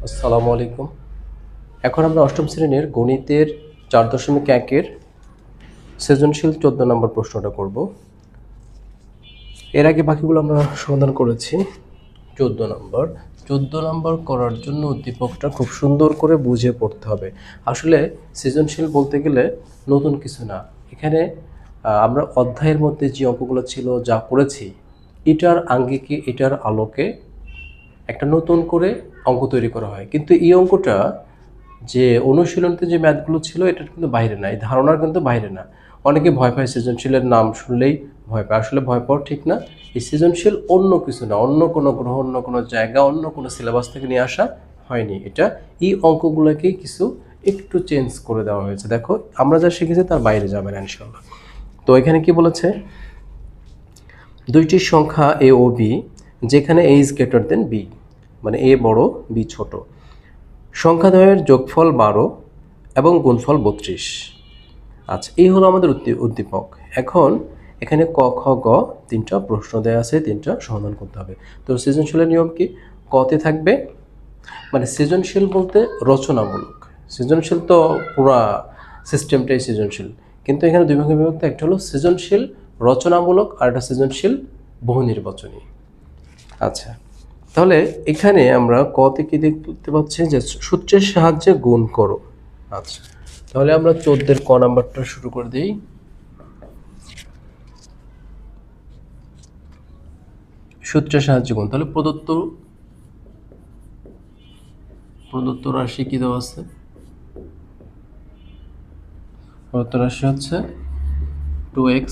আসসালামু আলাইকুম। এখন আমরা অষ্টম শ্রেণীর গণিতের 4.1-এর সৃজনশীল 14 নম্বর প্রশ্নটা করব। এর আগে বাকিগুলো আমরা সমাধান করেছি। 14 নম্বর করার জন্য উদ্দীপকটা খুব সুন্দর করে বুঝে পড়তে হবে। আসলে সৃজনশীল বলতে গেলে নতুন কিছু না। এখানে আমরা অধ্যায়ের মধ্যে যে অঙ্কগুলো ছিল, যা করেছি, এটার আঙ্গিকে, এটার আলোকে একটা নতুন করে অঙ্ক তৈরি করা হয়। কিন্তু এই অঙ্কটা যে অনুশীলনীতে যে ম্যাথগুলো ছিল, এটার কিন্তু বাইরে না, এই ধারণার কিন্তু বাইরে না। অনেকে ভয় পায়, সৃজনশীলের নাম শুনলেই ভয় পায়। আসলে ভয় পাওয়া ঠিক না। এই সৃজনশীল অন্য কিছু না, অন্য কোনো গ্রহ, অন্য কোনো জায়গা, অন্য কোনো সিলেবাস থেকে নিয়ে আসা হয়নি। এটা এই অঙ্কগুলোকেই কিছু একটু চেঞ্জ করে দেওয়া হয়েছে। দেখো, আমরা যা শিখেছি তার বাইরে যাবে না ইনশাল্লাহ। তো এখানে কি বলেছে, দুইটি সংখ্যা এ ও বি, যেখানে এ ইজ গ্রেটার দেন বি, মানে এ বড় বি ছোট, সংখ্যাদ্বয়ের যোগফল 12 এবং গুণফল 32। আচ্ছা, এই হলো আমাদের উদ্দীপক। এখন এখানে ক, খ, গ তিনটা প্রশ্ন দেওয়া আছে, তিনটা সমাধান করতে হবে। তো সৃজনশীলের নিয়ম কি? কতে থাকবে, মানে সৃজনশীল বলতে রচনামূলক। সৃজনশীল তো পুরা সিস্টেমটাই সৃজনশীল, কিন্তু এখানে দুই ভাগে বিভক্ত। একটা হলো সৃজনশীল রচনামূলক, আর একটা সৃজনশীল বহু নির্বাচনী। আচ্ছা, তাহলে এখানে আমরা কতে কি দেখতে পাচ্ছি যে সূত্রের সাহায্যে গুণ করো। আচ্ছা, তাহলে আমরা 14-এর ক নাম্বারটা শুরু করে দিই। সূত্রের সাহায্যে গুণ, তাহলে প্রদত্ত রাশি কি দেওয়া আছে? প্রদত্ত রাশি হচ্ছে 2x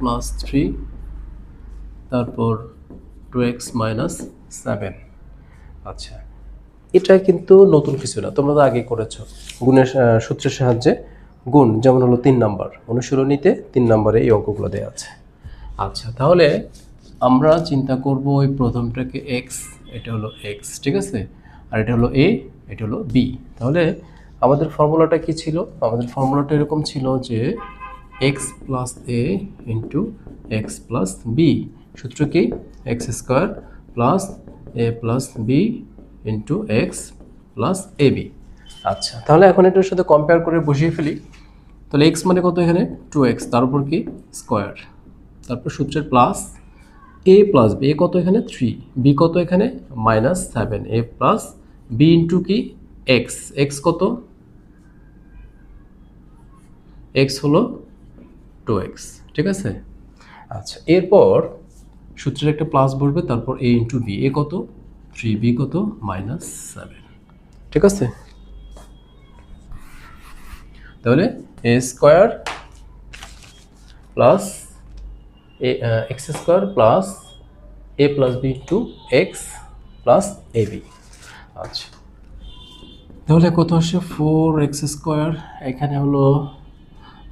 + 3, তারপর 2x - 7। আচ্ছা, এটা কিন্তু নতুন কিছু না, তোমরা তো আগে করেছো। গুণের সূত্রের সাহায্যে গুণ, যেমন হলো 3 নাম্বার অনুশীলনীতে 3 নম্বরে এই অঙ্কগুলো দেওয়া আছে। আচ্ছা, তাহলে আমরা চিন্তা করব ওই প্রথমটাকে x, এটা হলো x, ঠিক আছে, আর এটা হলো a, এটা হলো b। তাহলে আমাদের ফর্মুলাটা কি ছিল? আমাদের ফর্মুলাটা এরকম ছিল যে x + a × x + b, সূত্র কি? x² + a + b × x + ab। আচ্ছা, তাহলে এখন এটার সাথে কম্পেয়ার করে বসিয়ে ফেলি। তাহলে x মানে কত? এখানে 2x, তার উপর কি স্কোয়ার, তারপর সূত্রের প্লাস a + b, a কত এখানে 3, b কত এখানে -7, a + b × কি x, x কত? x হলো 2x, ঠিক আছে। আচ্ছা, এরপর সূত্রের একটা প্লাস বসবে, তারপর a × b, a কত 3, b কত -7, ঠিক আছে। তাহলে a² + x² + a + b × x + ab। আচ্ছা, তাহলে কত আসে? 4x²। এখানে হলো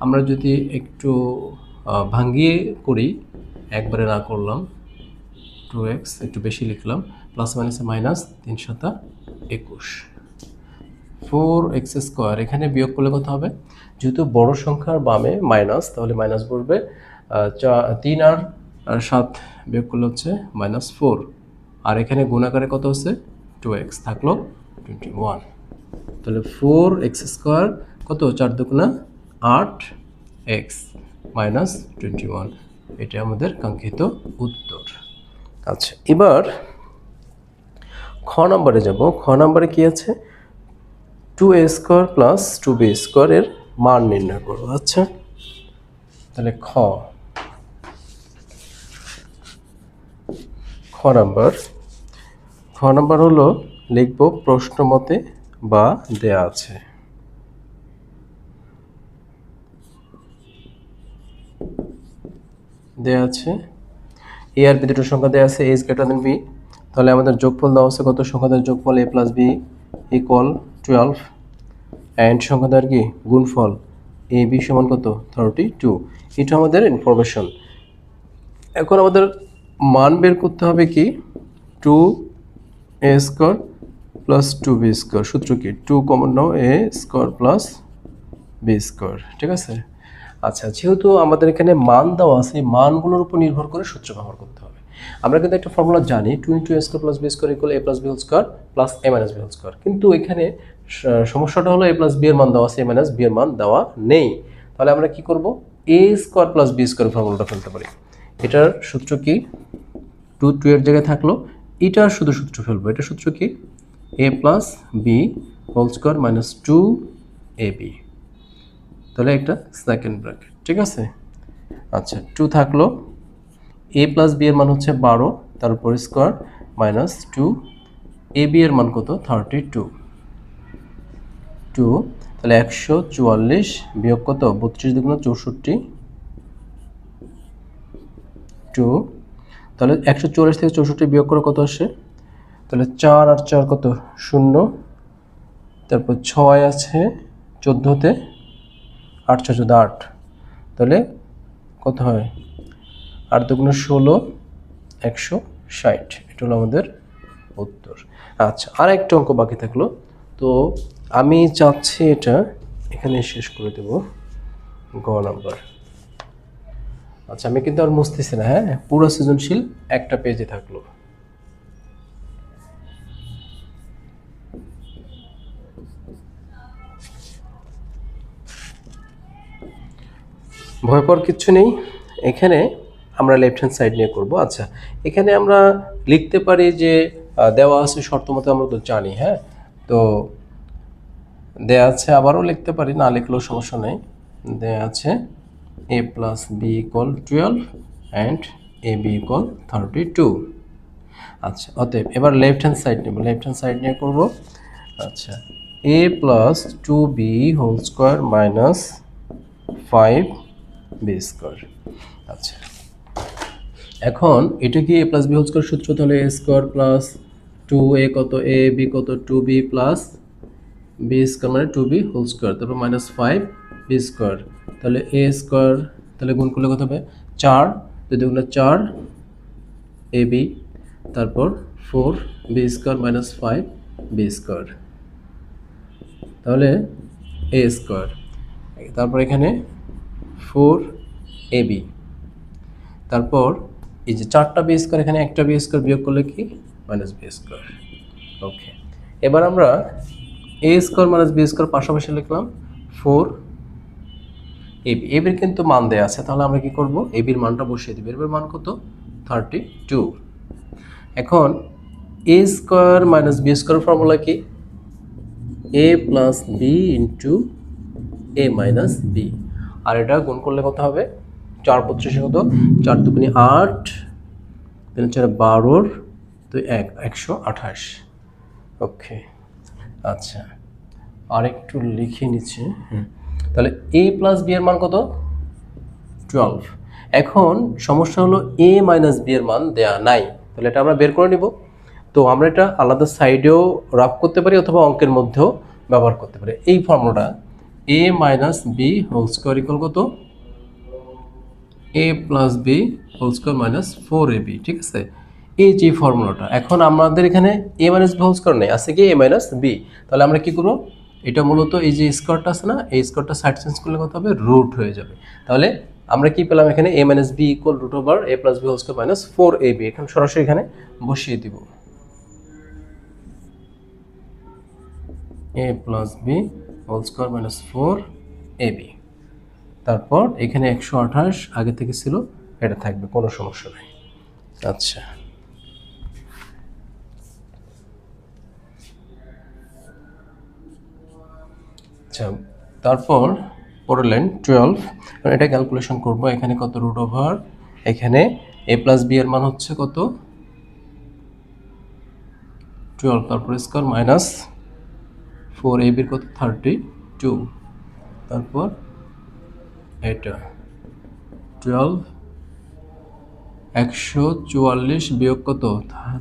আমরা যদি একটু ভাঙিয়ে করি, একবারে না করলাম, 2x একটু বেশি লিখলাম, প্লাস মাইনাসে মাইনাস, 3 × 7 = 21। 4x², এখানে বিয়োগ করলে কত হবে? যেহেতু বড় সংখ্যার বামে মাইনাস, তাহলে মাইনাস বসবে। 3 আর 7 বিয়োগ করলে হচ্ছে -4, আর এখানে গুণাকারে কত হচ্ছে? 2x, থাকলো 21। তাহলে 4x² কত? 4 × 2 = 8x - 21, এটা আমাদের কাঙ্ক্ষিত উত্তর। আচ্ছা, এবার খ নম্বরে যাব। খ নম্বরে কি আছে? 2a² + 2b² এর মান নির্ণয় করো। আচ্ছা, তাহলে খ নাম্বার হলো লিখব প্রশ্ন মতে বা দেয়া আছে। দেয়া আছে a আর b দুটো সংখ্যা দেয়া আছে, a is greater than b। তাহলে আমাদের যোগফল দেওয়া আছে কত? সংখ্যাদের যোগফল a + b = 12, অ্যান্ড সংখ্যাদের কি গুণফল ab = কত? 32। এটা আমাদের ইনফরমেশন। এখন আমাদের মান বের করতে হবে কি? 2a² + 2b², সূত্র কি? 2 কমন নাও, a² + b², ঠিক আছে। আচ্ছা, যেহেতু আমাদের এখানে মান দেওয়া আছে, মানগুলোর উপর নির্ভর করে সূত্র ব্যবহার করতে হবে। আমরা কিন্তু একটা ফর্মুলা জানি 2 × a square plus b square equal a plus b whole square plus a minus b whole square, কিন্তু এখানে সমস্যাটা হলো a প্লাস b এর মান দেওয়া আছে, a মাইনাস b এর মান দেওয়া নেই। তাহলে আমরা কি করব, a square plus b square ফর্মুলাটা ফেলতে পারি। এটার সূত্র কি, 2 এর জায়গায় থাকলো, এটার শুধু সূত্র ফেলবো। এটা সূত্র কি, a plus b whole square minus 2ab, তাহলে একটা সেকেন্ড ব্র্যাকেট, ঠিক আছে। আচ্ছা 2 থাকলো, a প্লাস b এর মান হচ্ছে 12, তার উপর স্কয়ার মাইনাস 2, ab এর মান কত 32, 2 তাহলে 144 বিয়োগ কত 32 দুগুণ 64, 2 তাহলে 144 থেকে 64 বিয়োগ করে কত আসে, তাহলে 4 আর 4 কত 0, তারপর 6 আছে 14তে, 8 6 14 8, তাহলে কত হয় 8 দুগুণ 16, 160, এটা হলো আমাদের উত্তর। আচ্ছা আর একটা অঙ্ক বাকি থাকলো, তো আমি চাচ্ছি এটা এখানে শেষ করে দেব, গ নাম্বার। আচ্ছা আমি কিন্তু আর মুছতেছি না, হ্যাঁ পুরো সৃজনশীল একটা পেজে থাকলো। ভয় পাওয়ার কিচ্ছু নেই, এখানে আমরা লেফট হ্যান্ড সাইড নিয়ে করব। আচ্ছা এখানে আমরা লিখতে পারি যে দেওয়া আছে শর্ত মতো, আমরা তো জানি, হ্যাঁ তো দেয়া আছে, আবারও লিখতে পারি, না লিখলেও সমস্যা নেই। দেয়া আছে a plus B equal 12 and A B equal 32। আচ্ছা অতএব এবার লেফট হ্যান্ড সাইড নেব, লেফট হ্যান্ড সাইড নিয়ে করব। আচ্ছা a plus 2b whole square minus 5b square. আচ্ছা এখন এটা কি a plus B whole square সূত্র, তাহলে a স্কোয়ার প্লাস 2a কত, a b কত 2b প্লাস b স্কোয়ার মানে 2b হোল স্কোয়ার, তারপর মাইনাস 5b স্কোয়ার, তাহলে a স্কোয়ার, তাহলে গুণ করলে কত হবে 4, 2 দুগুণে 4 ab, তারপর 4b square minus 5b square, তাহলে a স্কোয়ার, তারপর এখানে 4ab, তারপর এই যে 4টা বি স্কোয়ার, এখানে একটা বি স্কোয়ার বিয়োগ করলে কি মাইনাস বি স্কোয়ার। ওকে এবার আমরা এ স্কোয়ার মাইনাস বি স্কোয়ার পাশাপাশি লিখলাম 4ab, এবির কিন্তু মান দেওয়া আছে, তাহলে আমরা কি করব, এবির মানটা বসিয়ে দিব। এর মান কত 32। এখন A square minus B square formula কি, A plus B into A minus B, আর এটা গুণ করলে কত হবে 4 25 কত 4 দুগুণে 8, 3 4 12, 2 1 128। ওকে আচ্ছা আর একটু লিখে নিচ্ছি, তাহলে a প্লাস বি এর মান কত 12। এখন সমস্যা হলো a মাইনাস বি এর মান দেয়া নাই, তাহলে এটা আমরা বের করে নিব। তো আমরা এটা আলাদা সাইডেও রাফ করতে পারি অথবা অঙ্কের মধ্যেও ব্যবহার করতে পারি। এই ফর্মুলাটা a minus B whole square equal কত a plus B whole square minus 4ab, ঠিক আছে, এই যে ফর্মুলাটা। এখন আমাদের এখানে a minus B whole square নেই, আছে কি a মাইনাস বি, তাহলে আমরা কি করব, এটা মূলত এই যে স্কোয়ারটা আছে না, এই স্কোয়ারটা সাইড চেঞ্জ করলে কত হবে রুট হয়ে যাবে। তাহলে আমরা কি পেলাম এখানে a minus B equal root over a plus B whole square minus 4ab, এখন সরাসরি এখানে বসিয়ে দিব a plus B whole square minus 4ab, তারপর এখানে 128 আগে থেকে ছিল, এটা থাকবে, কোনো সমস্যা নেই। আচ্ছা আচ্ছা তারপর পরের লাইন 12, এটা ক্যালকুলেশন করব। এখানে কত রুট ওভার, এখানে a প্লাস বি এর মান হচ্ছে কত 12, তারপর স্কোয়ার মাইনাস 4ab এর কত 32, তারপর এটা 12, 144 বিয়োগ কত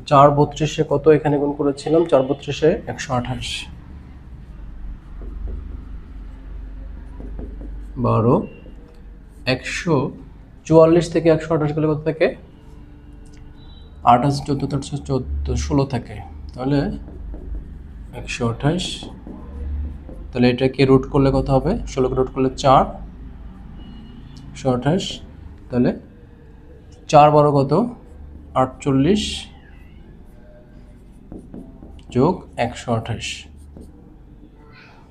4 32 কত, এখানে গুণ করেছিলাম 4 32 128, 12, 144 থেকে 128 গেলে কত থাকে 8 আছে 14 14 16 থাকে, তাহলে 128, তাহলে এটাকে রুট করলে কত হবে 16কে রুট করলে 4, 128, তাহলে 4 12 কত 48 যোগ 128,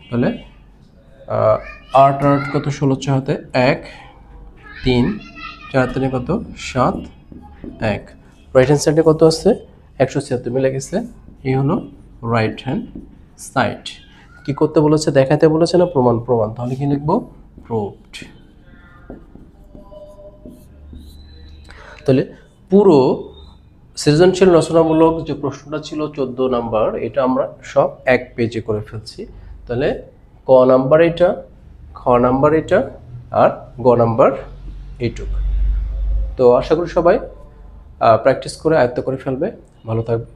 তাহলে 8 8 কত, 16 হাতে 1 3 4 3 কত 7 1। রাইট হ্যান্ড সাইডে কত আছে 176 মিলে গেছে। এই হলো রাইট হ্যান্ড সাইড। কি করতে বলেছে, দেখাতে বলেছে না প্রমাণ, প্রমাণ, তাহলে কি লিখবো প্রুভড। তাহলে পুরো সৃজনশীল রচনামূলক যে প্রশ্নটা ছিল 14 নাম্বার, এটা আমরা সব এক পেজে করে ফেলছি। তাহলে ক নাম্বার এটা, খ নাম্বার এটা, আর গ নাম্বার এইটুক। তো আশা করি সবাই প্র্যাকটিস করে আয়ত্ত করে ফেলবে। ভালো থাকবে।